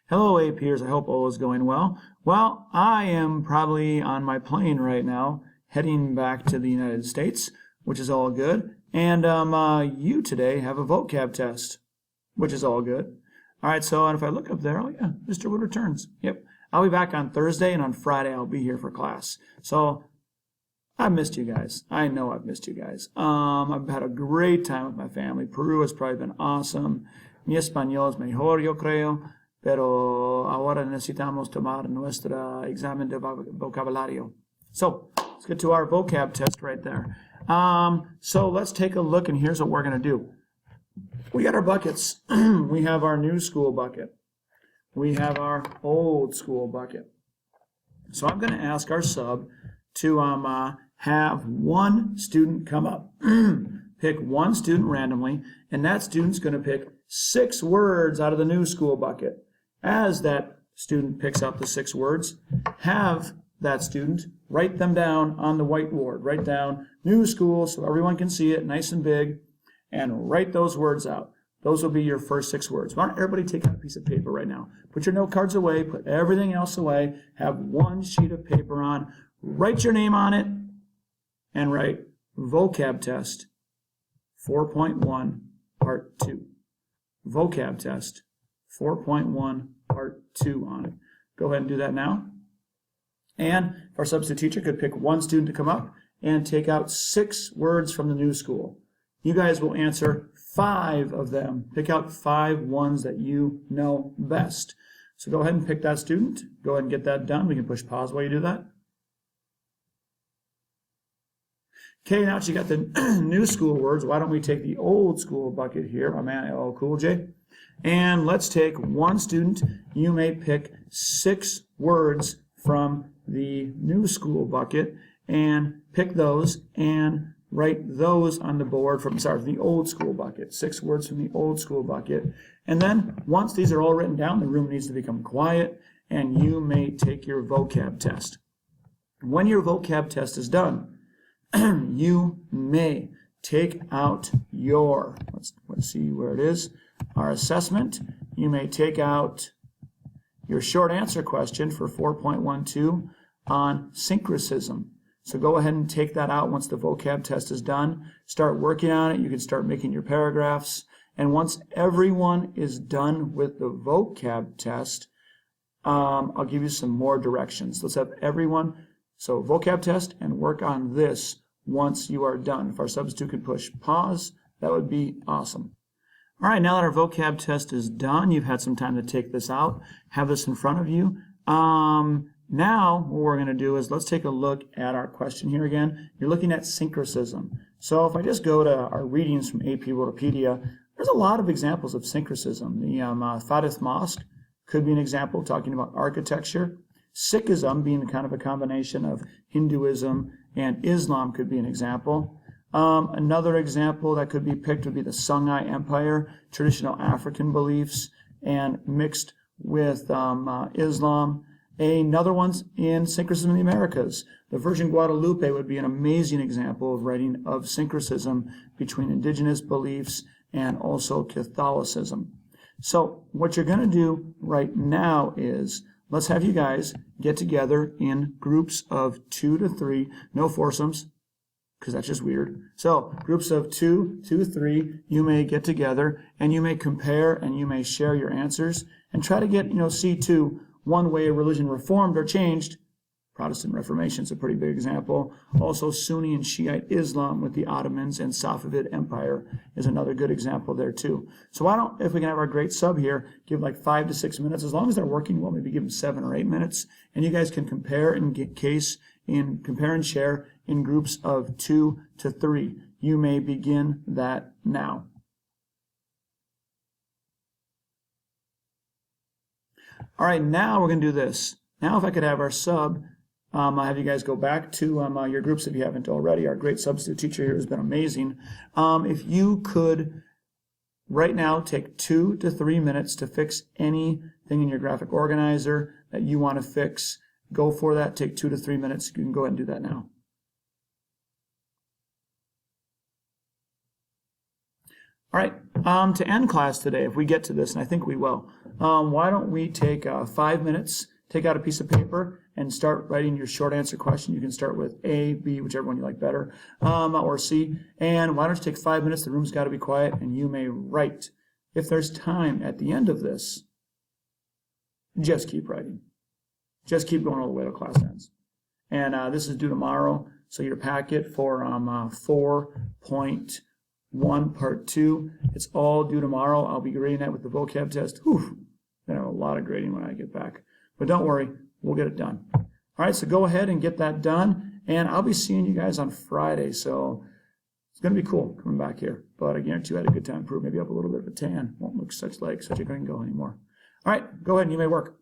Hello, APers. I hope all is going well. Well, I am probably on my plane right now, heading back to the United States, which is all good. And you today have a vocab test, which is all good. All right, so and if I look up there, oh yeah, Mr. Wood returns. Yep. I'll be back on Thursday, and on Friday I'll be here for class. So I've missed you guys. I know I've missed you guys. I've had a great time with my family. Peru has probably been awesome. Mi español es mejor, yo creo. Pero ahora necesitamos tomar nuestro examen de vocabulario. So let's get to our vocab test right there. So let's take a look, and here's what we're going to do. We got our buckets. We have our new school bucket. We have our old school bucket. So I'm going to ask our sub to have one student come up. Pick one student randomly, and that student's going to pick 6 words out of the new school bucket. As that student picks out the 6 words, have that student write them down on the whiteboard. Write down new school so everyone can see it nice and big, and write those words out. Those will be your first 6 words. Why don't everybody take out a piece of paper right now? Put your note cards away, put everything else away, have one sheet of paper on, write your name on it, and write vocab test 4.1 part 2. Vocab test 4.1 part 2 on it. Go ahead and do that now. And if our substitute teacher could pick one student to come up and take out 6 words from the new school. You guys will answer 5 of them. Pick out 5 ones that you know best. So go ahead and pick that student. Go ahead and get that done. We can push pause while you do that. Okay, now that you got the new school words, why don't we take the old school bucket here, my man LL Cool J, and let's take one student. You may pick 6 words from the new school bucket and pick those and write those on the board from the old school bucket. 6 words from the old school bucket. And then once these are all written down, the room needs to become quiet, and you may take your vocab test. When your vocab test is done, you may take out your, let's see where it is, our assessment. You may take out your short answer question for 4.12 on syncretism. So go ahead and take that out once the vocab test is done. Start working on it. You can start making your paragraphs. And once everyone is done with the vocab test, I'll give you some more directions. Let's have everyone, so vocab test, and work on this once you are done. If our substitute could push pause, that would be awesome. All right, now that our vocab test is done, you've had some time to take this out, have this in front of you. Now, what we're going to do is let's take a look at our question here again. You're looking at syncretism. So if I just go to our readings from AP Wordopedia, there's a lot of examples of syncretism. The Fatih Mosque could be an example, talking about architecture. Sikhism being kind of a combination of Hinduism and Islam could be an example. Another example that could be picked would be the Songhai Empire, traditional African beliefs, and mixed with Islam. Another one's in syncretism in the Americas. The Virgin Guadalupe would be an amazing example of writing of syncretism between indigenous beliefs and also Catholicism. So what you're going to do right now is let's have you guys get together in groups of 2 to 3, no foursomes, because that's just weird. So groups of 2 to 3, you may get together and you may compare and you may share your answers and try to get, C2, one way a religion reformed or changed. Protestant Reformation is a pretty big example. Also Sunni and Shiite Islam with the Ottomans and Safavid Empire is another good example there too. So why don't, if we can have our great sub here, give like 5 to 6 minutes. As long as they're working well, maybe give them 7 or 8 minutes. And you guys can compare and compare and share in groups of 2 to 3. You may begin that now. All right, now we're going to do this. Now if I could have our sub, I'll have you guys go back to your groups if you haven't already. Our great substitute teacher here has been amazing. If you could right now take 2 to 3 minutes to fix anything in your graphic organizer that you want to fix, go for that. Take 2 to 3 minutes. You can go ahead and do that now. All right, to end class today, if we get to this, and I think we will, why don't we take 5 minutes, take out a piece of paper, and start writing your short answer question. You can start with A, B, whichever one you like better, or C. And why don't you take 5 minutes? The room's got to be quiet, and you may write. If there's time at the end of this, just keep writing. Just keep going all the way till class ends. And this is due tomorrow. So your packet for 4.1 part 2, it's all due tomorrow. I'll be grading that with the vocab test. Whew, I'm gonna have a lot of grading when I get back. But don't worry, we'll get it done. All right, so go ahead and get that done. And I'll be seeing you guys on Friday. So it's gonna be cool coming back here. But I guarantee you had a good time. Prove maybe up a little bit of a tan. Won't look such a gringo anymore. All right, go ahead and you may work.